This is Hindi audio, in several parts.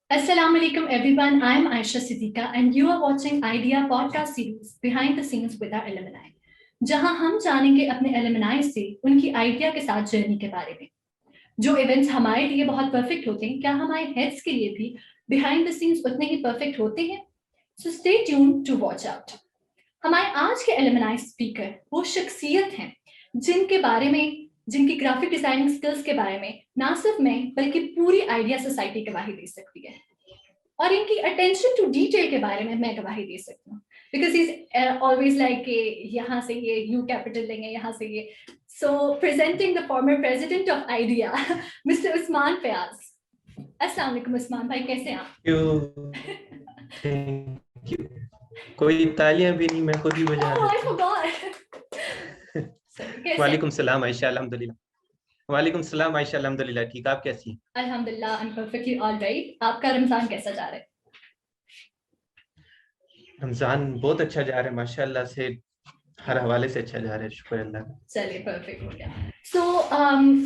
Assalamu alaikum everyone. I'm Aisha Siddiqa and you are watching Idea podcast series Behind the Scenes with our alumni. जहां हम जानेंगे अपने alumni से उनकी आइडिया के साथ जर्नी के बारे में। जो इवेंट्स हमारे लिए बहुत परफेक्ट होते हैं, क्या हमारे हेड्स के लिए भी बिहाइंड द सीन्स उतने ही परफेक्ट होते हैं? So stay tuned to watch out. हमारे आज के एलुमनाई स्पीकर वो शख्सियत हैं जिनके बारे में, जिनकी ग्राफिक डिजाइनिंग स्किल्स के बारे में ना सिर्फ मैं बल्कि पूरी आइडिया सोसाइटी गवाही दे सकती है, और इनकी अटेंशन टू डिटेल के बारे में मैं गवाही दे सकती हूँ, बिकॉज इज ऑलवेज लाइक के यहाँ से ये यू कैपिटल लेंगे, यहाँ से ये। So presenting the former president of Idea, mister Usman Fayaz. अस्सलाम वालेकुम उस्मान भाई, कैसे हैं आप? Thank you. कोई तालियां भी नहीं, मैं खुद ही बजा रहा हूं। वालेकुम सलाम आयशा, अल्हम्दुलिल्लाह। वालेकुम सलाम आयशा, अल्हम्दुलिल्लाह। ठीक, आप कैसी हैं? अल्हम्दुलिल्लाह, आई एम परफेक्टली ऑलराइट। आपका रमजान कैसा जा रहा है? रमजान बहुत अच्छा जा रहा है माशाल्लाह से, हर हवाले से अच्छा जा रहा है, शुक्र अल्लाह का। चलिए, परफेक्ट हो गया। सो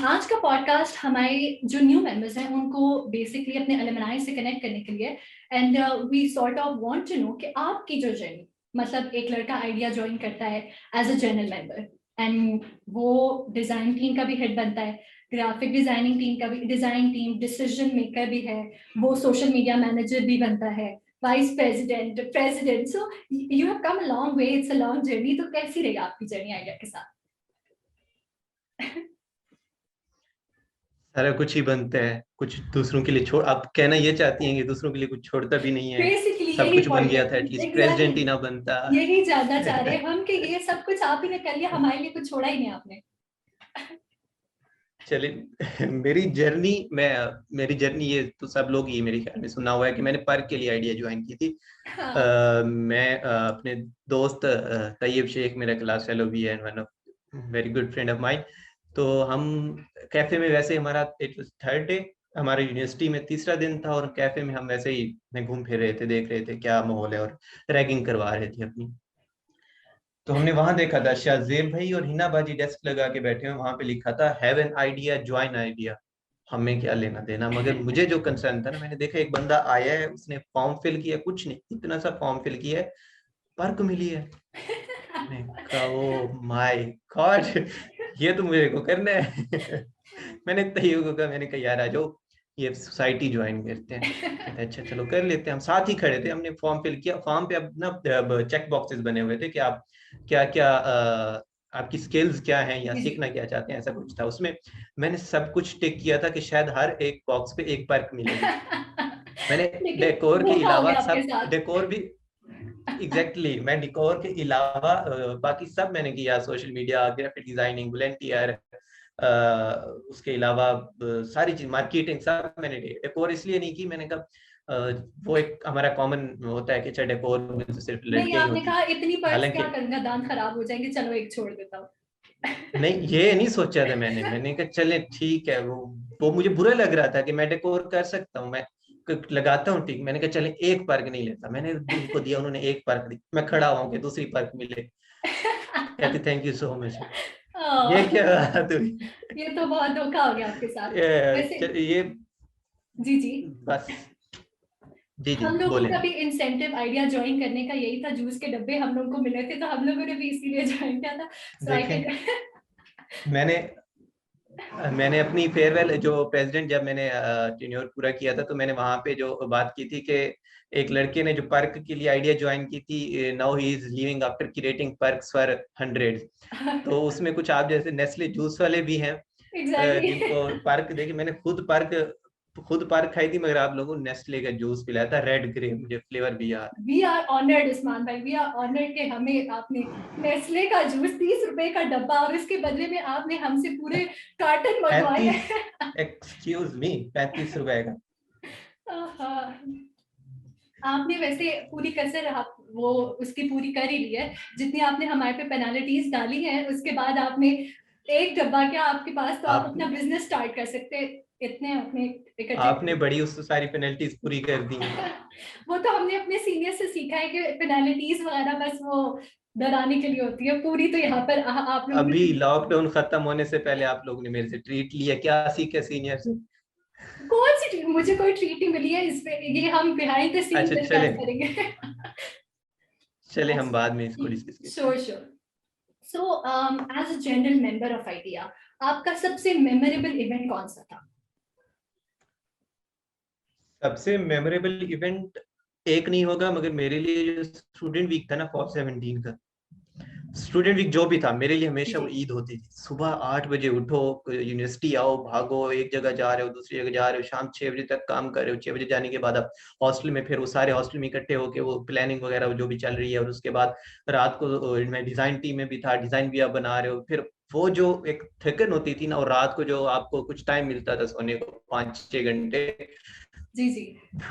आज का पॉडकास्ट हमारे जो न्यू मेंबर्स हैं उनको बेसिकली अपने अलुमनाई से कनेक्ट करने के लिए, and we sort of want to know कि आपकी जो जर्नी, मतलब एक लड़का आइडिया ज्वाइन करता है as a general member and वो डिजाइन टीम का भी हेड बनता है, ग्राफिक डिजाइनिंग टीम का भी, डिजाइन टीम डिसीजन मेकर भी है, वो सोशल मीडिया मैनेजर भी बनता है, vice president, president. So you have come a long way, it's a long journey. तो कैसी रही आपकी जर्नी आइडिया के साथ? सारा कुछ ही बनता है, कुछ दूसरों के लिए छोड़, आप कहना ये चाहती हैं कि दूसरों के लिए कुछ छोड़ता भी नहीं है। बेसिकली सब यही कुछ बन गया था, एटलीस्ट प्रेसिडेंट ही ना बनता। यही जानना चाह रहे हैं हम कि ये सब कुछ आप ही ने कर लिया, हमारे लिए कुछ छोड़ा ही नहीं आपने। चलिए मेरी जर्नी ये तो सब लोग ही मेरे ख्याल में सुना हुआ है कि मैंने पर्क के लिए आइडिया ज्वाइन की थी। मैं अपने दोस्त तैयब शेख, मेरा क्लास फेलो भी है, one of very good friend of mine. तो हम कैफे में, वैसे हमारा इट वाज थर्ड डे, हमारे यूनिवर्सिटी में तीसरा दिन था, और कैफे में हम वैसे ही मैं घूम फिर रहे थे, देख रहे थे क्या माहौल है, और रैगिंग करवा रहे थे अपनी। तो हमने वहां देखा था शाहजेब भाई और हिना बाजी डेस्क लगा के बैठे हुए, वहां पे लिखा था have an idea join idea. हमें क्या लेना देना, मगर मुझे जो कंसर्न था ना, मैंने देखा एक बंदा आया है, उसने फॉर्म फिल किया, कुछ नहीं, इतना सा फॉर्म फिल किया है, पर्क मिली है। मैंने कहा ओ माय गॉड, ये तो मेरे को करना है। मैंने तैयब को कहा, मैंने कहा यार आ जाओ, ये सोसाइटी ज्वाइन करते हैं। कहते अच्छा चलो कर लेते हैं। हम साथ ही खड़े थे, हमने फॉर्म फिल किया। फॉर्म पे अब ना चेक बॉक्सेस बने हुए थे कि आप क्या क्या आपकी स्किल्स क्या हैं या सीखना क्या चाहते हैं, ऐसा कुछ था उसमें। मैंने सब कुछ टिक किया था कि शायद हर एक बॉक्स पे एक पर्क मिलेगी। मैंने डेकोर के अलावा सब, डेकोर भी एग्जैक्टली मैं डेकोर के अलावा बाकी सब मैंने किया, social media, graphic designing, volunteer, उसके अलावा सारी चीज, मार्केटिंग, सब मैंने डेकोर इसलिए नहीं की, मैंने कहा वो एक हमारा कॉमन होता है कि अच्छा डेकोर में तो सिर्फ लड़के ही आपने होती कहा इतनी पर्स क्या हालांकि करूंगा, दांत खराब हो जाएंगे, चलो एक छोड़ देता हूँ। नहीं, ये नहीं सोचा था मैंने कहा चले ठीक है। वो मुझे बुरा लग रहा था कि मैं डेकोर कर सकता हूँ, मैं लगाता हूँ ठीक। मैंने कहा चले एक पर्क नहीं लेता, मैंने उनको दिया, उन्होंने एक पर्क दी, मैं खड़ा हुआ कि दूसरी पर्क मिले। कहते थैंक यू सो मच। ये क्या बात हुई? ये तो बहुत धोखा हो गया आपके साथ वैसे। ये जी जी, बस जी हम लोगों बोले। का भी इंसेंटिव आइडिया ज्वाइन करने का यही था, जूस के डब्बे हम लोगों को मिले थे तो हम लोगों ने भी इसीलिए ज्वाइन किया था। सो आई कैन मैंने मैंने अपनी फेयरवेल, जो प्रेसिडेंट, जब मैंने टेन्योर पूरा किया था, तो मैंने वहां पे जो बात की थी कि एक लड़के ने जो पर्क के लिए आइडिया ज्वाइन की थी, now he is living after creating perks for hundreds. तो उसमें कुछ आप जैसे नेस्ले जूस वाले भी हैं, जिनको पर्क देखिए, मैंने खुद पर्क खाई थी, मगर आप लोगों ने नेस्ले का जूस पिलाया था, रेड ग्रेप, मुझे फ्लेवर भी याद है। वी आर ऑनर्ड उस्मान भाई, वी आर ऑनर्ड के हमें आपने नेस्ले का जूस 30 रुपए का डब्बा, और इसके बदले में आपने हमसे पूरे कार्टन मंगवाए। 35, एक्सक्यूज मी, 35 रुपए का। आपने वैसे पूरी कसर वो उसकी पूरी कर ही ली है, जितनी आपने हमारे पे पेनाल्टीज डाली हैं, उसके बाद आपने एक डब्बा क्या आपके पास, तो आप अपना बिजनेस स्टार्ट कर सकते हैं, इतने अपने आपने बड़ी उस सारी पेनल्टीज पूरी कर दी हैं। वो तो हमने अपने सीनियर से सीखा है कि पेनाल्टीज वगैरह बस वो डराने के लिए होती है, पूरी तो यहाँ पर आप लोग अभी लॉकडाउन खत्म होने से पहले आप लोगों ने मेरे से ट्रीट लिया, क्या सीखे सीनियर से? कौन सी ट्रीट? मुझे कोई ट्रीट नहीं मिली है इस पे, ये हम बिहाइंड द सीन अच्छा डिस्कस चले, करेंगे। चले हम बाद में इसको डिस्कस करते हैं। Sure sure. So as a general member of Idea, आपका सबसे मेमोरेबल इवेंट कौन सा था? सबसे मेमोरेबल इवेंट एक नहीं होगा, मगर मेरे लिए जो स्टूडेंट वीक था ना फॉर 17 का, स्टूडेंट वीक जो भी था मेरे लिए जी हमेशा जी वो ईद होती थी। सुबह 8 बजे उठो, यूनिवर्सिटी आओ, भागो, एक जगह जा रहे हो दूसरी जगह जा रहे हो, शाम 6 बजे तक काम कर रहे हो, 6 बजे जाने के बाद आप हॉस्टल में, फिर वो सारे हॉस्टल में इकट्ठे होके वो प्लानिंग वगैरह जो भी चल रही है, और उसके बाद रात को मैं डिजाइन टीम में भी था, डिजाइन भी आप बना रहे हो, फिर वो जो एक थकन होती थी ना, और रात को जो आपको कुछ टाइम मिलता था सोने को 5-6 घंटे, जी जी।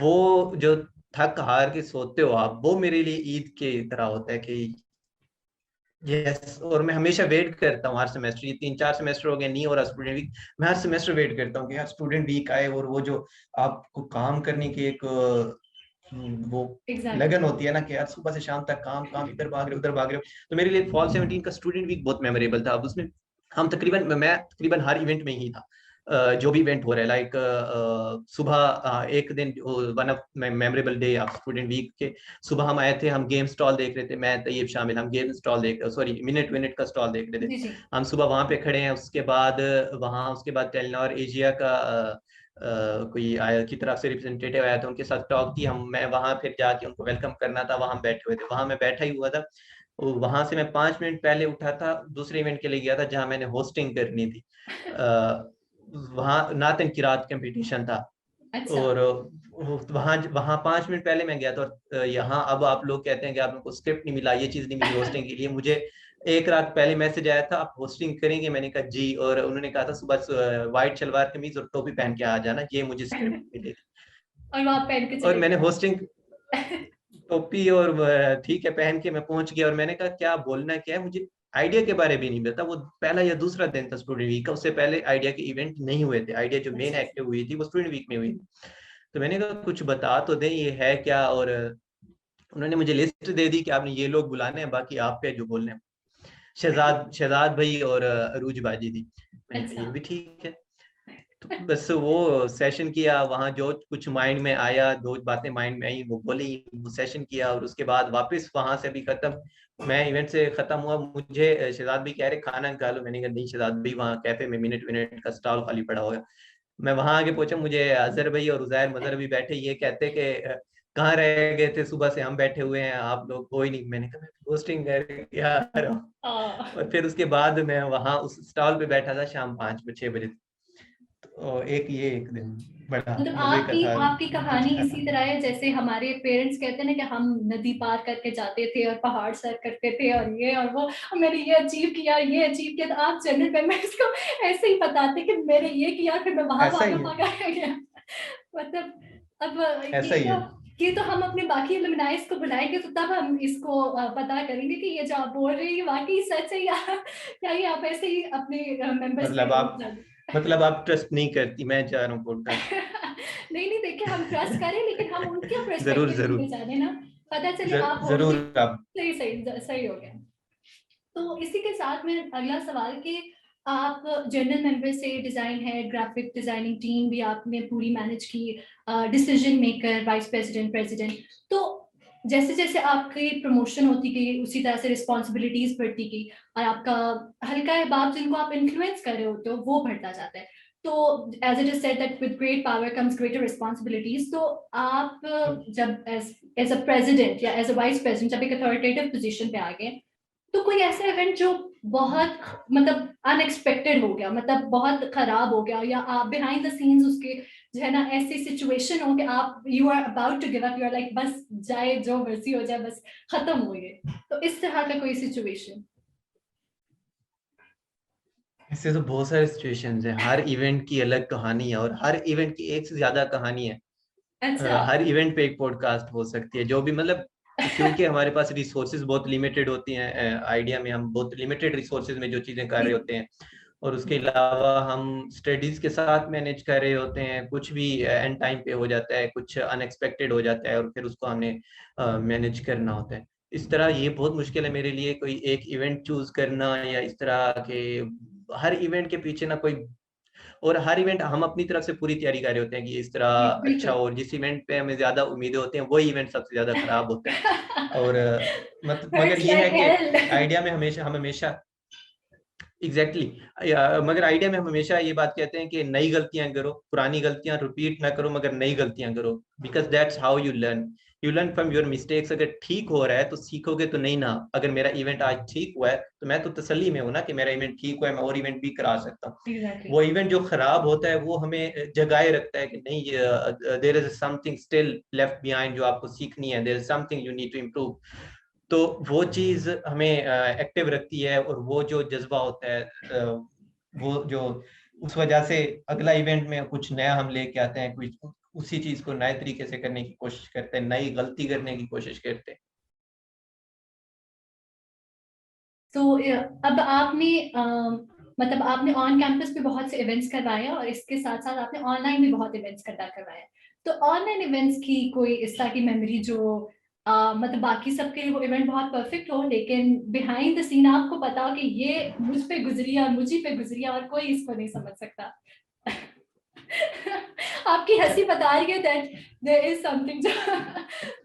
वो जो थक हार के सोते हो आप, वो मेरे लिए ईद के तरह होता है कि यस। और मैं हमेशा वेट करता हूँ हर सेमेस्टर, ये 3-4 सेमेस्टर हो गए नहीं हो रहा स्टूडेंट वीक, मैं हर सेमेस्टर वेट करता हूँ कि यार स्टूडेंट वीक आए, और वो जो आपको काम करने की एक वो एग्जैक्टली। लगन होती है ना कि यार सुबह से शाम तक काम काम, इधर भाग रहे हो उधर भाग रहे हो। तो मेरे लिए फॉल 17 का स्टूडेंट वीक बहुत मेमोरेबल था। अब उसमें हम तकरीबन, मैं तकरीबन हर इवेंट में ही था। जो भी इवेंट हो रहा है, लाइक सुबह एक दिन one of memorable day of student week के, सुबह हम आए थे, हम गेम स्टॉल देख रहे थे, मैं तैयब शामिल, हम गेम स्टॉल देख, सॉरी मिनट मिनट का स्टॉल देख रहे थे। जी जी। हम सुबह वहां पे खड़े हैं, उसके बाद वहां उसके बाद टेलीनॉर एशिया का कोई आया की तरफ से रिप्रेजेंटेटिव आया था, उनके साथ टॉक की हम, मैं वहां फिर जाके उनको वेलकम करना था, वहां बैठे हुए थे, वहां मैं बैठा ही हुआ था। वहां से मैं 5 मिनट पहले उठा था, दूसरे इवेंट के लिए गया था जहां मैंने होस्टिंग करनी थी। वहां नातन किरात कंपटीशन था, अच्छा। और वहां वहां 5 मिनट पहले मैं गया था। और यहाँ अब आप लोग कहते हैं कि आप लोग को स्क्रिप्ट नहीं मिला, ये चीज नहीं मिली होस्टिंग के लिए, मुझे एक रात पहले मैसेज आया था आप होस्टिंग करेंगे, मैंने कहा जी, और उन्होंने कहा था सुबह व्हाइट शलवार कमीज और टोपी पहन के आ जाना, ये मुझे स्क्रिप्ट मिली थी। और वहां पहन के और चले मैंने गए? होस्टिंग टोपी और ठीक है पहन के मैं पहुंच गया, और मैंने कहा क्या बोलना क्या है, मुझे आइडिया के बारे में नहीं पता। वो पहला या दूसरा दिन था स्टूडेंट वीक का, उससे पहले आइडिया के इवेंट नहीं हुए थे, आइडिया जो मेन अच्छा एक्टिव हुई थी वो स्टूडेंट वीक में हुई थी। तो मैंने कहा कुछ बता तो दें ये है क्या, और उन्होंने मुझे लिस्ट दे दी कि आपने ये लोग बुलाने हैं, बाकी आप पे जो बोलने हैं। शहजाद शहजाद भाई और अरूज बाजी थी। मैंने कहा अच्छा। ये भी ठीक है। तो बस वो सेशन किया, वहां जो कुछ माइंड में आया, दो बातें माइंड में आई वो बोली, वो सेशन किया, और उसके बाद वापस वहां से भी खत्म, मैं इवेंट से खत्म हुआ, मुझे शहजाद भी कह रहे खाना खा लो, मैंने कहा नहीं शहजाद भाई, वहाँ कैफे में मिनट मिनट का स्टॉल खाली पड़ा होगा। मैं वहां आगे पहुंचा, मुझे अजहर भाई और उजैर मजहर भी बैठे, ये कहते कि कहाँ रह गए थे, सुबह से हम बैठे हुए हैं, आप लोग कोई नहीं। मैंने कहा मैं पोस्टिंग कर आ रहा हूँ। और फिर उसके बाद मैं वहां उस स्टॉल पे बैठा था शाम 5-6 बजे। तो एक ये एक दिन बड़ा मतलब मजे का आपकी था, आपकी कहानी अच्छा इसी था। तरह है जैसे हमारे पेरेंट्स कहते हैं ना कि हम नदी पार करके जाते थे और पहाड़ सर करते थे और ये और वो, मैंने ये अचीव किया ये अचीव किया, तो आप जनरल मेंबर्स को ऐसे ही बताते कि मैंने ये किया फिर मैं वहां ऐसा भागा ही है, भागा गया। मतलब अब ऐसा ही है। ये तो हम अपने बाकी एलुमनाइज को बुलाएंगे तो तब हम इसको पता करेंगे कि ये जो आप बोल रहे हैं ये वाकई सच है या ये आप ऐसे ही अपने मेंबर्स मतलब आप के। मतलब आप ट्रस्ट नहीं करती, मैं जा रहा हूँ पॉडकास्ट। नहीं नहीं, देखिए हम ट्रस्ट करें लेकिन हम उनके जरूर पर्सपेक्टिव जरूर, भी जाने ना, पता चले आप जरूर होस्टिंग। आप। सही सही सही हो गया। तो इसी के साथ में अगला सवाल कि आप जनरल मेंबर से design head graphic designing team भी आपने पूरी मैनेज की, decision maker vice president president, तो जैसे जैसे आपकी प्रमोशन होती गई उसी तरह से रिस्पॉन्सिबिलिटीज बढ़ती गई और आपका हल्का है बाप जिनको आप इन्फ्लुएंस कर रहे होते हो वो बढ़ता जाता है। तो as it is said that with great power comes greater responsibilities, तो आप जब एज एज अ प्रेसिडेंट या एज अ वाइस प्रेसिडेंट जब एक अथॉरिटेटिव पोजीशन पे आ गए, तो कोई ऐसा इवेंट जो बहुत मतलब अनएक्सपेक्टेड हो गया, मतलब बहुत खराब हो गया, या आप बिहाइंड द सीन्स उसके जो है ना ऐसी सिचुएशन हो कि आप you are about to give up, you are like बस जाए जो मर्जी हो जाए बस खत्म हो गए, तो इस तरह का कोई सिचुएशन? इससे तो बहुत सारे सिचुएशंस हैं, हर इवेंट की अलग कहानी है, और हर इवेंट की एक से ज्यादा कहानी है। अच्छा। हर इवेंट पे एक पॉडकास्ट हो सकती है, जो भी मतलब, क्योंकि हमारे पास रिसोर्सेज बहुत लिमिटेड होती हैं, आइडिया में हम बहुत लिमिटेड रिसोर्सेज में जो चीजें कर जी रहे होते हैं, और उसके अलावा हम स्टडीज के साथ मैनेज कर रहे होते हैं, कुछ भी एंड टाइम पे हो जाता है, कुछ अनएक्सपेक्टेड हो जाता है, और फिर उसको हमने मैनेज करना होता है। इस तरह ये बहुत मुश्किल है मेरे लिए कोई एक इवेंट चूज करना, या इस तरह के हर इवेंट के पीछे ना कोई और हर इवेंट हम अपनी तरफ से पूरी तैयारी कर रहे होते हैं कि इस तरह अच्छा, और जिस इवेंट पे हमें ज्यादा उम्मीदें होती हैं वही इवेंट सबसे ज्यादा खराब होता है। और मगर Hurts ये है like कि hell. आइडिया में हमेशा एग्जैक्टली मगर आइडिया में हम हमेशा ये बात कहते हैं कि नई गलतियां करो, पुरानी गलतियां रिपीट ना करो, मगर नई गलतियां करो, because that's how you learn from your mistakes. अगर ठीक हो रहा है तो सीखोगे, तो नहीं ना, अगर मेरा इवेंट आज ठीक हुआ है तो मैं तो तसल्ली में हूं ना कि मेरा इवेंट ठीक हुआ है, मैं और इवेंट भी करा सकता हूँ। Exactly. वो इवेंट जो खराब होता है वो हमें जगाए रखता है कि नहीं, there is something still left behind जो आपको सीखनी है, there is something you need to improve. तो वो चीज हमें एक्टिव रखती है, और वो जो जज्बा होता है वो जो उस वजह से अगला इवेंट में कुछ नया हम लेके आते हैं, कुछ उसी चीज को नए तरीके से करने की कोशिश करते हैं, नई गलती करने की कोशिश करते हैं। तो अब आपने मतलब आपने ऑन कैंपस भी बहुत से इवेंट्स करवाए हैं और इसके साथ साथ आपने ऑनलाइन भी बहुत इवेंट्स करवाए हैं। तो ऑनलाइन इवेंट्स की कोई इस तरह की मेमोरी जो मतलब बाकी सबके लिए वो इवेंट बहुत परफेक्ट हो, लेकिन बिहाइंड द सीन आपको पता हो कि ये मुझ पे गुजरी और मुझी पे गुजरी और कोई इसको नहीं समझ सकता। आपकी हंसी बता रही है दैट देयर इज समथिंग जो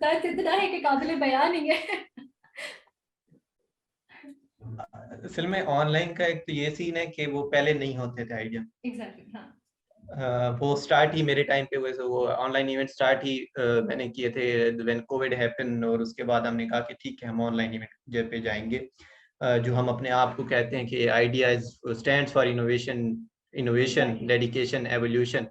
दैट इतना है कि काबिल बयान नहीं है। असल में ऑनलाइन का एक तो ये सीन है कि वो पहले नहीं होते थे आइडिया। एग्जैक्टली, हाँ। वो स्टार्ट ही मेरे टाइम पे हुए थे, वो ऑनलाइन इवेंट स्टार्ट ही मैंने किए थे व्हेन कोविड हैपन, और उसके बाद हमने कहा कि ठीक है हम ऑनलाइन इवेंट पे जाएंगे। जो हम अपने आप को कहते हैं कि idea stands for innovation, innovation, dedication, evolution.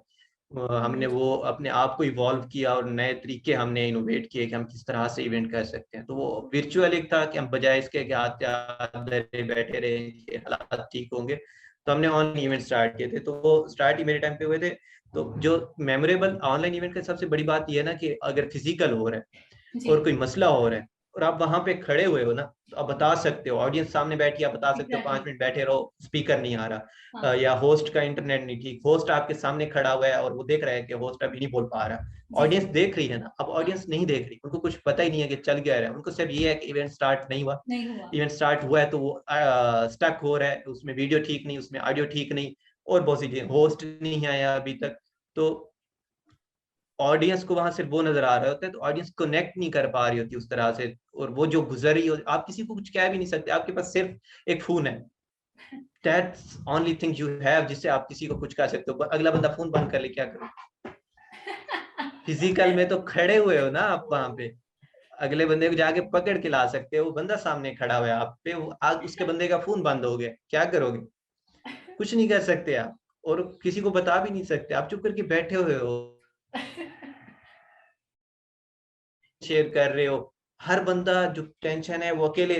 हमने वो अपने आप को इवॉल्व किया और नए तरीके हमने इनोवेट किए कि हम किस तरह से इवेंट कर सकते हैं। तो वो वर्चुअल एक था कि हम बजाय इसके कि हाथ बैठे रहे कि हालात ठीक होंगे, तो हमने ऑनलाइन इवेंट स्टार्ट किए थे। तो वो स्टार्ट ही मेरे टाइम पे हुए थे। तो जो मेमोरेबल ऑनलाइन इवेंट का सबसे बड़ी बात ये है ना कि अगर फिजिकल हो रहा है और कोई मसला हो रहा है और आप वहां पे खड़े हुए हो ना, तो आप बता सकते हो, ऑडियंस सामने बैठी आप बता सकते हो, 5 मिनट बैठे रहो, स्पीकर नहीं आ रहा, या होस्ट का इंटरनेट नहीं ठीक, होस्ट आपके सामने खड़ा हुआ है और वो देख रहा है कि होस्ट अभी नहीं बोल पा रहा, ऑडियंस देख रही है ना। अब ऑडियंस नहीं देख रही, उनको कुछ पता ही नहीं है कि चल गया है, उनको सिर्फ ये है कि इवेंट स्टार्ट नहीं हुआ, इवेंट स्टार्ट हुआ है तो वो स्टक हो रहा है, उसमें वीडियो ठीक नहीं, उसमें ऑडियो ठीक नहीं, और बहुत सी चीजें, होस्ट नहीं आया अभी तक। तो ऑडियंस को वहां सिर्फ वो नजर आ रहा होता है, तो ऑडियंस कनेक्ट नहीं कर पा रही होती उस तरह से, और वो जो गुजर रही हो, आप किसी को कुछ कह भी नहीं सकते, आपके पास सिर्फ एक फोन है, that's only thing you have, जिससे आप किसी को कुछ कह सकते हो। अगला बंदा फोन बंद कर ले, क्या करो? फिजिकल में तो खड़े हुए हो ना आप वहां पे, अगले बंदे को जाके पकड़ के ला सकते हो, वो बंदा सामने खड़ा हुआ है आप पे, आज उसके बंदे का फोन बंद हो गया, क्या करोगे? कुछ नहीं कर सकते आप, और किसी को बता भी नहीं सकते, आप चुप करके बैठे हुए हो, शेयर कर रहे हो। हर बंदा जो टेंशन है वो अकेले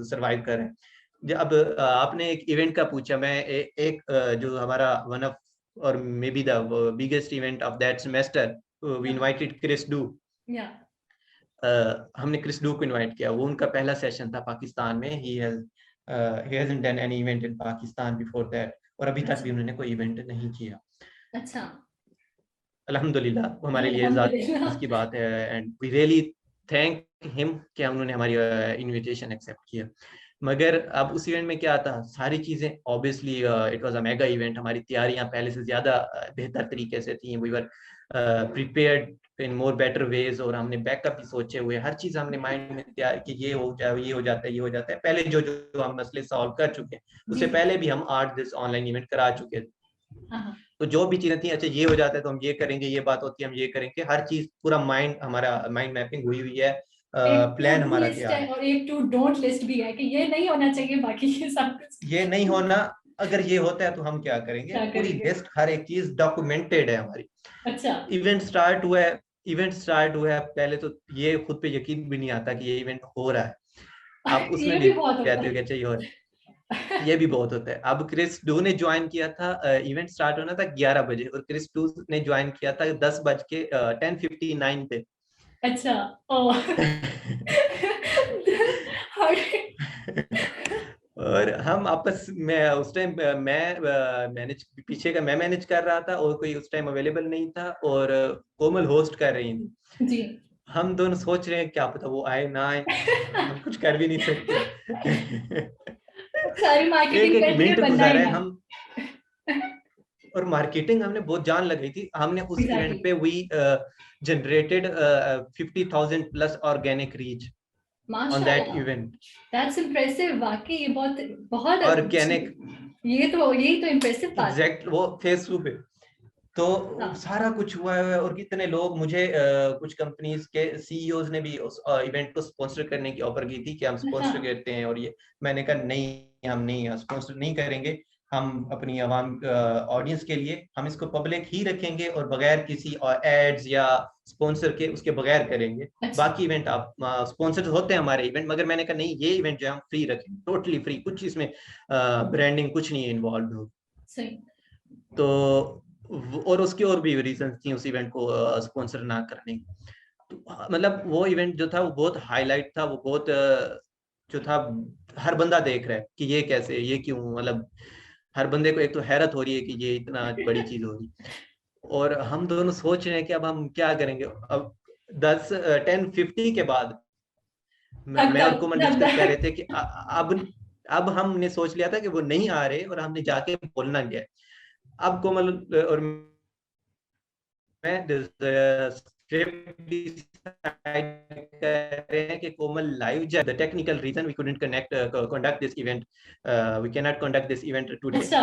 सरवाइव कर रहे हैं। अब आपने एक इवेंट का पूछा, मैं एक जो हमारा वन ऑफ और maybe the biggest event of that semester, we invited Chris Do. हमने क्रिस डू को इनवाइट किया, वो उनका पहला सेशन था पाकिस्तान में, he hasn't done any event in Pakistan before that, और अभी तक भी उन्होंने कोई इवेंट नहीं किया। अच्छा, अल्हम्दुलिल्लाह, हमारे लिए इज़्ज़त की बात है, and we really thank him कि उन्होंने हमारी इनविटेशन एक्सेप्ट किया। मगर अब उस इवेंट में क्या था, सारी चीजें obviously it was a mega event, हमारी तैयारियां पहले से ज्यादा बेहतर तरीके से थी, we were prepared in more better ways, और हमने बैकअप भी सोचे हुए, हर चीज हमने माइंड में तैयार की, ये हो जाए, ये हो जाता है, ये हो जाता है, पहले जो जो हम मसले सॉल्व कर चुके हैं, उससे पहले भी हम 8 ऑनलाइन इवेंट करा चुके थे। तो जो भी चीजें थी, अच्छा ये हो जाता है तो हम ये करेंगे, ये बात होती है हम ये करेंगे, हर चीज पूरा माइंड, हमारा माइंड मैपिंग हुई हुई है, प्लान हमारा तैयार है। और एक टू डोंट लिस्ट भी है कि ये नहीं होना चाहिए, बाकी ये सब कुछ ये नहीं होना, अगर ये होता है तो हम क्या करेंगे, पूरी लिस्ट, हर एक चीज डॉक्यूमेंटेड है हमारी। अच्छा, इवेंट स्टार्ट हुआ है, पहले तो ये खुद पे यकीन भी नहीं आता कि ये इवेंट हो रहा है, आप उसमें ये भी भी बहुत होता कहते हो कि अच्छा ये हो रहा है, ये भी बहुत होता है। अब क्रिस डू ने ज्वाइन किया था, इवेंट स्टार्ट होना था 11 बजे, और क्रिस डू ने ज्वाइन किया था 10 बज के 10:59 पे। अच्छा, ओ और हम आपस में उस टाइम मैं मैनेज, पीछे का मैं मैनेज कर रहा था, और कोई उस टाइम अवेलेबल नहीं था, और कोमल होस्ट कर रही थी जी। हम दोनों सोच रहे हैं क्या पता वो आए ना आए, हम कुछ कर भी नहीं सकते। सारी एक मार्केटिंग एक करती है, मिनट बनना गुजर ही है ना। हम, और मार्केटिंग हमने बहुत जान लगाई थी। हमने उस Exactly. इवेंट पे we generated 50,000 plus organic reach on that माशाल्लाह, इवेंट। That's impressive. वाकई ये बहुत बहुत ऑर्गेनिक, यही तो इम्प्रेसिव बात है। एग्जैक्ट, वो फेसबुक पे तो हाँ। सारा कुछ हुआ है। और कितने लोग मुझे कुछ कंपनीज के सीईओज ने भी उस इवेंट को स्पॉन्सर करने की ऑफर की थी कि हम स्पॉन्सर हाँ। करते हैं, और ये मैंने कहा नहीं, हम नहीं स्पॉन्सर नहीं करेंगे। हम अपनी आवाम ऑडियंस के लिए हम इसको पब्लिक ही रखेंगे और बगैर किसी एड्स या स्पॉन्सर के उसके बगैर करेंगे। अच्छा। बाकी इवेंट आप स्पॉन्सर होते हैं हमारे इवेंट, मगर मैंने कहा नहीं, ये इवेंट जो है हम फ्री रखेंगे, टोटली फ्री, कुछ इसमें ब्रांडिंग कुछ नहीं इन्वॉल्व हो। सही। तो और उसकी और भी रीजन थी उस इवेंट को स्पॉन्सर ना करने की। तो मतलब वो इवेंट जो था वो बहुत हाईलाइट था, वो बहुत जो था हर बंदा देख रहा है कि ये कैसे, ये क्यों, मतलब हर बंदे को एक तो हैरत हो रही है कि ये इतना बड़ी चीज हो रही। और हम दोनों सोच रहे हैं कि अब हम क्या करेंगे। अब 10-50 के बाद तब मैं और तक कोमल तब डिस्कस कर रहे तक थे कि अब हमने सोच लिया था कि वो नहीं आ रहे और हमने जाके बोलना क्या है। अब कोमल और मैं स्क्रिप्ट डिसाइड कर रहे हैं कि कोमल लाइव जाए। The technical reason we couldn't conduct this event, we can not conduct this event today. अच्छा।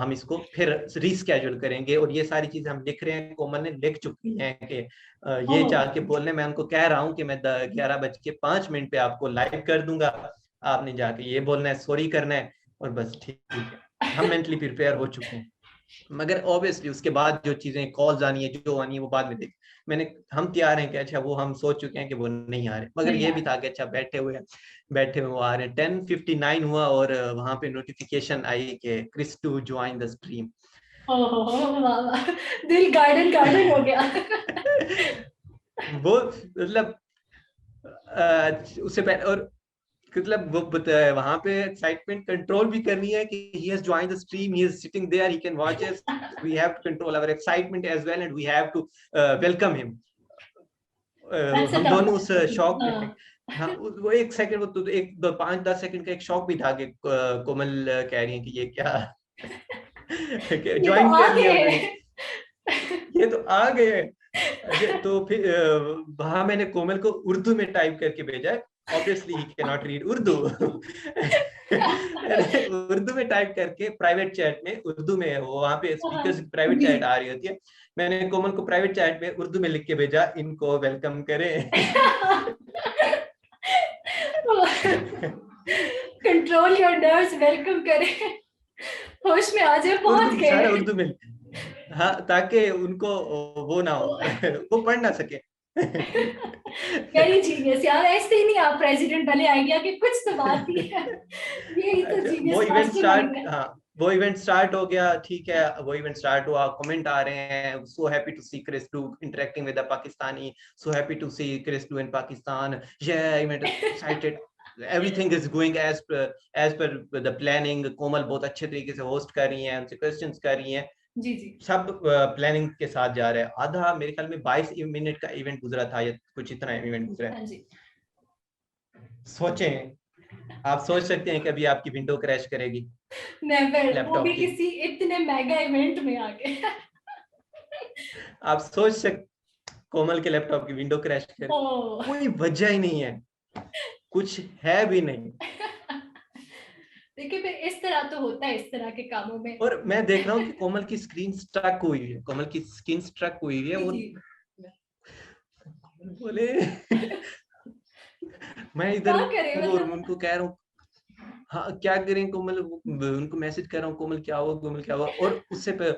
हम इसको फिर रीस्केड्यूल करेंगे, और ये सारी चीजें हम लिख रहे हैं, कोमल ने लिख चुकी हैं कि ये ओह। जाके बोलने। मैं उनको कह रहा हूँ कि मैं 11:05 पे आपको लाइव कर दूंगा, आपने जाके ये बोलना है, सॉरी करना है, और बस ठीक है। हम मेंटली प्रिपेयर हो चुके हैं। मगर ऑब्वियसली उसके बाद जो चीजें कॉल्स आनी है, जो आनी है, वो बाद में देख। हम तैयार हैं कि अच्छा, वो हम सोच चुके हैं कि वो नहीं आ रहे, मगर नहीं ये भी यार। था कि अच्छा बैठे हुए वो आ रहे हैं। 10:59 हुआ और वहां पे नोटिफिकेशन आई कि Chris to join the stream. ओहो, वाह वाह, दिल गार्डन गार्डन हो गया। वो मतलब उससे पहले, और मतलब वो वहां पे एक्साइटमेंट कंट्रोल भी करनी है कि he has joined the stream, he is sitting there, he can watch us. We have to control our excitement as well, and we have to welcome him. That's a हम tough दोनों उस one. शौक में थे। हाँ। हाँ, वो एक सेकंड, वो तो एक दो 5-10 सेकंड का एक शौक भी था कि कोमल कह रही है कि ये क्या ये तो ज्वाइन आ कर लिया उन्होंने, गए। ये तो आ गए। अच्छा, तो फिर वहां मैंने कोमल को उर्दू में टाइप करके भेजा है। Obviously he can not read Urdu. Urdu में टाइप करके प्राइवेट चैट में, उर्दू में वहां पे स्पीकर्स की प्राइवेट जी चैट जी। आ रही होती है, मैंने कोमल को प्राइवेट चैट में उर्दू में लिख के भेजा, इनको वेलकम करें। कंट्रोल योर नर्व्स, वेलकम करें, होश में आ जाए, उर्दू पहुंच में, सारा गए। उर्दू में। हाँ, ताकि उनको वो ना हो, वो पढ़ ना सके। वेरी जीनियस यार, ऐसे ही नहीं आप प्रेसिडेंट बने, आइडिया की कुछ तो बात ही है। यही तो अच्छा, वो जीनियस इवेंट मास्टरमाइंड स्टार्ट, है। हाँ, वो इवेंट स्टार्ट हो गया, ठीक है, वो इवेंट स्टार्ट हुआ, कमेंट आ रहे हैं, so happy to see Chris to interacting with the Pakistani, so happy to see Chris to in Pakistan, ये event excited, everything is going as per the planning. Komal बहुत अच्छे तरीके से होस्ट कर रही हैं, उनसे क्वेश्चंस कर रही हैं, जी जी। सब प्लानिंग के साथ जा रहा है। आधा मेरे ख्याल में 22 मिनट का इवेंट गुजरा था, या कुछ इतना इवेंट गुजरा है। हाँ जी। सोचें, आप सोच सकते हैं कि अभी आपकी विंडो क्रैश करेगी नेवर, वो लैपटॉप भी की। किसी इतने मेगा इवेंट में आके। आप सोच सकते कोमल के लैपटॉप की विंडो क्रैश करे, ओ। कोई वजह ही नहीं है, कुछ है भी नहीं। देखिए, फिर इस तरह तो होता है इस तरह के कामों में। और मैं देख रहा हूँ कि कोमल की स्क्रीन स्ट्रक हुई है, कोमल की स्क्रीन स्ट्रक हुई है। जी वो जी। बोले मैं इधर क्या हूँ करें और मतलब। उनको कह रहा हूँ हाँ क्या करें कोमल, उनको मैसेज कर रहा हूँ, कोमल क्या हुआ, कोमल क्या हुआ, और उससे पे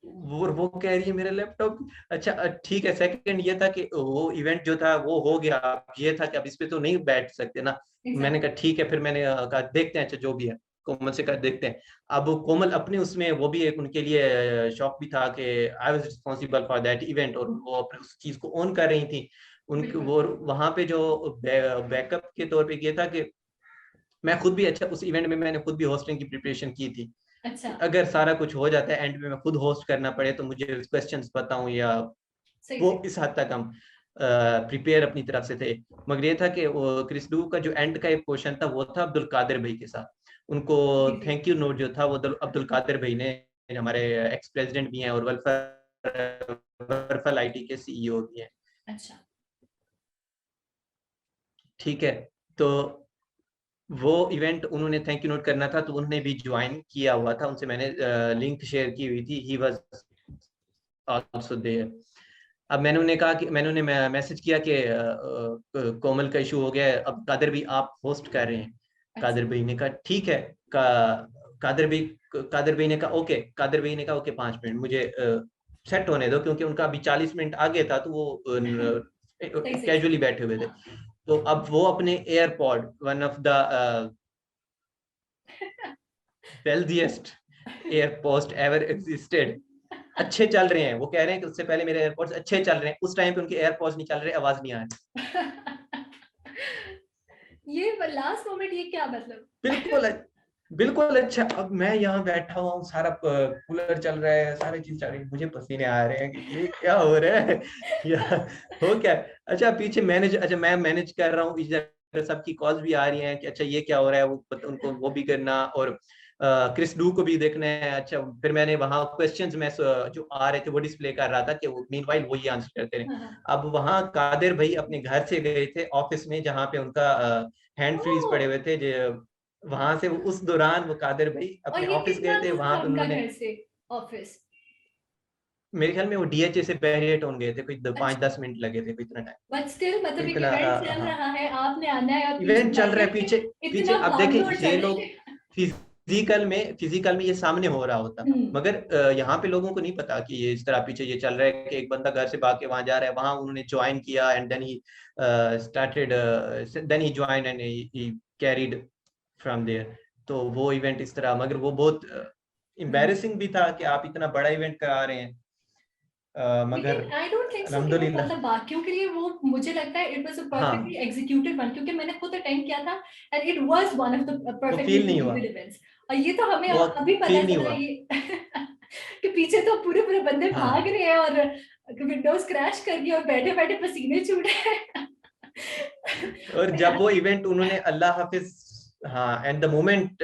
वो कह रही है मेरा लैपटॉप। अच्छा, ठीक है, सेकंड ये था कि वो इवेंट जो था वो हो गया, ये था कि अब इस पे तो नहीं बैठ सकते ना। मैंने कहा एग्जैक्टली। ठीक है, फिर मैंने कहा देखते हैं, अच्छा जो भी है, कोमल से कहा देखते हैं। अब कोमल अपने उसमें, वो भी एक उनके लिए शौक भी था कि I was responsible for that event, और वो अपने उस चीज को ऑन कर रही थी। उनके बिल्कुल। वो वहां पे जो बैकअप के तौर पे ये था कि मैं खुद भी, अच्छा उस इवेंट में मैंने खुद भी होस्टिंग की प्रिपरेशन की थी अच्छा। कि अगर सारा कुछ हो जाता है एंड में मैं खुद होस्ट करना पड़े तो मुझे क्वेश्चंस बताऊं, या सही वो सही। इस हद तक हम प्रिपेयर अपनी तरफ से थे। मगर ये था कि क्रिस्डू का जो एंड का एक क्वेश्चन था वो था अब्दुल कादिर भाई के साथ। उनको जी जी। थैंक यू नोट जो था वो अब्दुल कादिर भाई ने हमारे एक्स प्रेसिडेंट भी हैं और वर्फल आईटी के सीईओ भी हैं। अच्छा, ठीक है, तो वो इवेंट उन्होंने थैंक यू नोट करना था, तो उन्होंने भी ज्वाइन किया हुआ था, उनसे मैंने लिंक शेयर की हुई थी, ही वाज आल्सो देयर। अब मैंने उन्हें कहा कि मैंने उन्हें मैसेज किया कि कोमल का इशू हो गया है, अब कादर भी आप होस्ट कर रहे हैं। कादर भाई ने कहा ठीक है। कादर भाई ने कहा ओके। कादर भाई ने कहा ओके 5 मिनट मुझे सेट होने दो, क्योंकि उनका अभी 40 मिनट आगे था, तो वो सही सही कैजुअली बैठे हुए थे। हाँ। तो अब वो अपने AirPod, one of the wealthiest AirPods ever existed, अच्छे चल रहे हैं। वो कह रहे हैं कि उससे पहले मेरे एयरपोर्ट्स अच्छे चल रहे हैं, उस टाइम पे उनके एयरपोर्ट्स नहीं चल रहे, आवाज नहीं आ रही। ये लास्ट मोमेंट, ये क्या मतलब? बिल्कुल बिल्कुल। अच्छा, अब मैं यहाँ बैठा हुआ हूँ, सारा कूलर चल रहा है, सारी चीज चल रही है, मुझे पसीने आ रहे हैं कि ये क्या हो रहा है या हो क्या है? अच्छा पीछे मैनेज, अच्छा मैं मैनेज कर रहा हूँ, इधर सबकी कॉल्स भी आ रही हैं कि अच्छा ये क्या हो रहा है, वो उनको वो भी करना, और क्रिस डू को भी देखना है। अच्छा फिर मैंने वहाँ क्वेश्चंस में जो आ रहे थे वो डिस्प्ले कर रहा था कि वो मीनवाइल वो ही आंसर करते रहे। हाँ, हाँ। अब वहाँ कादिर भाई अपने घर से गए थे ऑफिस में, जहाँ पे उनका हैंड फ्रीज पड़े ओह! हुए थे, वहां से उस दौरान वो कादिर भाई और अपने ये ऑफिस कितना गए थे, दूर वहां था पे उनका उन्होंने, घर से ऑफिस? मेरे ख्याल में वो डीएचए से बैरिएट होन गए थे, कोई पाँच अच्छा, दस मिनट लगे थे, कोई इतना टाइम, बट स्टिल कोई मतलब एक इतना इवेंट चल हाँ रहा है, आपने आना है और पीछे इवेंट चल रहा है, बैठे थे, पीछे पीछे इतना अब देखें भाग-दौड़ ये चल रही लोग थी। फिजिकल में ये सामने हो रहा होता, हुँ, मगर यहाँ पे लोगों को नहीं पता कि ये इस तरह पीछे ये चल रहा है, कि एक बंदा घर से भाग के वहां जा रहा है, वहां उन्होंने ज्वाइन किया and then he started, then he join and he carried from there. तो वो इवेंट इस तरह, मगर वो बहुत हुँ। एम्बैरेसिंग भी था कि आप इतना बड़ा इवेंट करा रहे हैं, मगर लेकिन आई डोंट थिंक सो कि वो अल्हम्दुलिल्लाह। मतलब बाकियों के लिए, वो मुझे लगता है इट वाज़ अ परफेक्टली हाँ, एग्जीक्यूटेड वन, क्योंकि मैंने खुद अटेंड किया था and it was one of the वो परफेक्टली फील नहीं हुआ, एग्जीक्यूटेड इवेंट्स। और ये तो हमें वो अभी पता फील नहीं चला हुआ। ये कि पीछे तो पूरे-पूरे बंदे भाग हाँ, रहे हैं और विंडोज़ क्रैश कर गई और बैठे-बैठे पसीने छूट रहे हैं। और तो जब यार वो इवेंट उन्होंने अल्लाह हाफिज, हाँ and the moment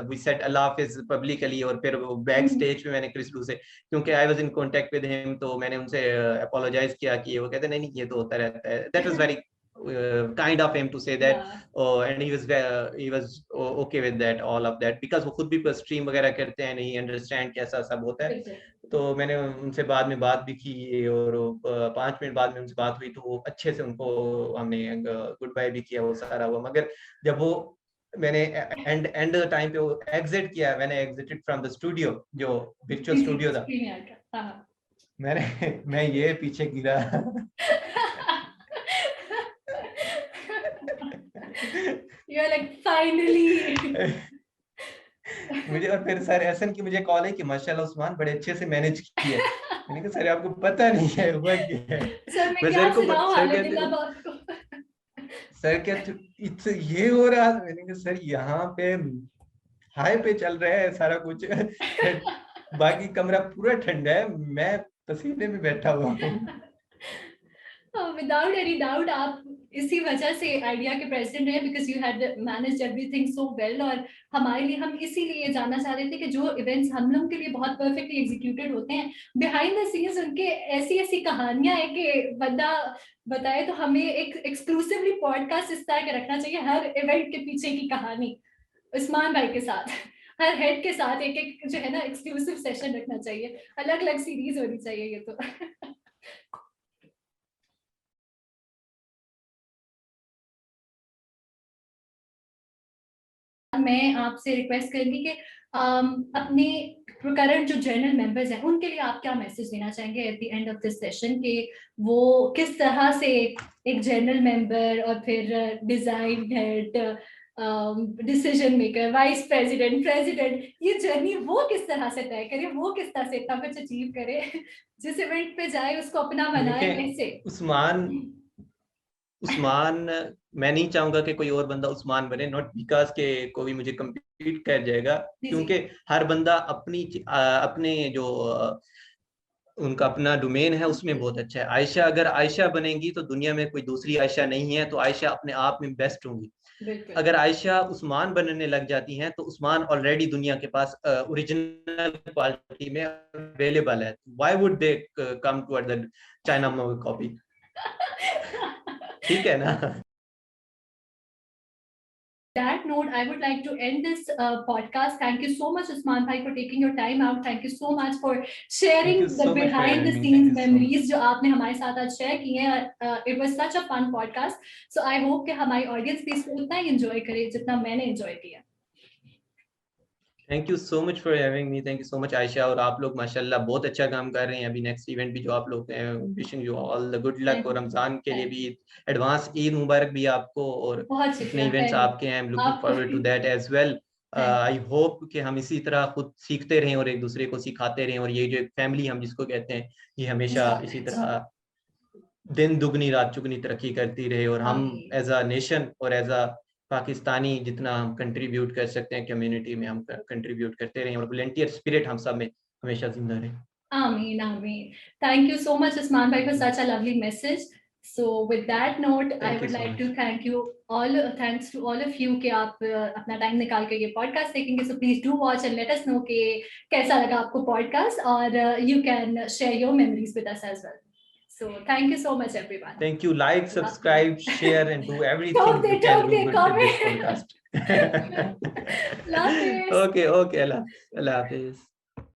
we said अल्लाह हाफिज पब्लिकली, और फिर वो बैक हुँ, स्टेज पे मैंने क्रिस डू से, क्योंकि I was in contact with him, तो मैंने उनसे अपोलोजाइज किया कि वो कहते नहीं नहीं ये तो होता रहता है, that was very kind of him to say that, yeah and he was okay with that, all of that, because वो खुद भी स्ट्रीम वगैरह करते हैं, नहीं अंडरस्टैंड कैसा सब होता है। बिल्कुल। तो मैंने उनसे बाद में बात भी की, और 5 मिनट बाद में उनसे बात हुई, तो वो अच्छे से उनको हमने गुड बाय भी किया, वो सारा हुआ। मगर जब वो मैंने एंड टाइम पे वो एग्जिट किया, मैंने एग्जिटेड फ्रॉम द स्टूडियो, जो वर्चुअल जी, जी, स्टूडियो था, स्क्रीन यार्ड का। हाँ, हाँ। मैं ये पीछे गिरा यू आर लाइक फाइनली। मुझे, और फिर सर एहसन की मुझे कॉल है कि माशाल्लाह उस्मान बड़े अच्छे से मैनेज किया है। मैंने कहा सर आपको पता नहीं है हुआ क्या है। सर मैं मैं क्या सुनाऊँ सर हाले कहते दिल अब आपको? सर क्या ये हो रहा था? मैंने कहा सर यहाँ पे हाई पे चल रहा है सारा कुछ बाकी कमरा पूरा ठंडा है, मैं पसीने में बैठा हुआ हूँ। विदाउट एनी डाउट आप इसी वजह से आइडिया के प्रेसिडेंट रहे, because you had managed everything so well. और हमारे लिए, हम इसीलिए जानना चाह रहे थे कि जो इवेंट्स हम लोग के लिए बहुत परफेक्टली एग्जीक्यूटेड होते हैं, बिहाइंड द सीन्स उनके ऐसी ऐसी कहानियां हैं कि बंदा बताए तो हमें एक एक्सक्लूसिवली पॉडकास्ट इस तरह का रखना चाहिए, हर इवेंट के पीछे की कहानी उस्मान भाई के साथ, हर हेड के साथ एक एक जो है ना एक्सक्लूसिव सेशन रखना चाहिए, अलग अलग सीरीज होनी चाहिए ये तो। मैं आपसे रिक्वेस्ट करूंगी कि अपने करंट जो जनरल मेंबर्स हैं उनके लिए आप क्या मैसेज देना चाहेंगे at the end of this session, कि वो किस तरह से एक जनरल मेंबर और फिर design head, decision maker, vice president, president, ये जर्नी वो किस तरह से तय करे, वो किस तरह से इतना कुछ अचीव करे, जिस इवेंट पे जाए उसको अपना बनाए, देखें कैसे? उस्मान उस्मान मैं नहीं चाहूंगा कि कोई और बंदा उस्मान बने, नॉट बिकॉज के कोई मुझे कम्पीट कर जाएगा, जी, जी। क्योंकि हर बंदा अपने जो उनका अपना डोमेन है उसमें बहुत अच्छा है। आयशा अगर आयशा बनेंगी तो दुनिया में कोई दूसरी आयशा नहीं है, तो आयशा अपने आप में बेस्ट होंगी। बिल्कुल अगर आयशा उस्मान बनने लग जाती हैं तो उस्मान ऑलरेडी दुनिया के पास ओरिजिनल क्वालिटी में अवेलेबल है. Why would they come toward the China copy? ठीक है ना? That note, I would like to end this podcast. Thank you so much, Usman Bhai, for taking your time out. Thank you so much for sharing Thank you the so much for behind the having me. scenes Thank you so much. memories जो आपने हमारे साथ आज share की हैं. It was such a fun podcast. So I hope कि हमारी audience भी इसको उतना ही enjoy करे जितना मैंने enjoy किया. Thank you so much for having me. Thank you so much Ayesha. और आप लोग माशाल्लाह बहुत अच्छा काम कर रहे हैं. अभी नेक्स्ट इवेंट भी जो आप लोग हैं, wishing you all the good luck. और रमजान के लिए भी एडवांस ईद मुबारक भी आपको. और जितने इवेंट्स आपके हैं, I am looking forward to that as well. I hope कि हम इसी तरह खुद सीखते रहें और एक दूसरे को सिखाते रहें. और ये जो एक फैमिली हम जिसको कहते हैं, ये हमेशा इसी तरह दिन दुगनी रात चुगनी तरक्की करती रहे. और हम एज अ नेशन और एज अ पाकिस्तानी जितना हम कंट्रीब्यूट कर सकते हैं कम्युनिटी में, हम कंट्रीब्यूट करते रहें. और वॉलंटियर स्पिरिट हम सब में हमेशा जिंदा रहे. Ameen, Ameen. Thank you so much, Usman Bhai, for such a lovely message. So with that note, I would like to thank you all. Thanks to all of you कि आप अपना टाइम निकाल के ये पॉडकास्ट देखेंगे. So please do watch and let us know कि कैसा लगा आपको पॉडकास्ट. और you can share your memories with us as well. So thank you so much, everyone. Thank you. Like, subscribe, share, and do everything you can do with this podcast. Love it. Okay. Allah Hafiz.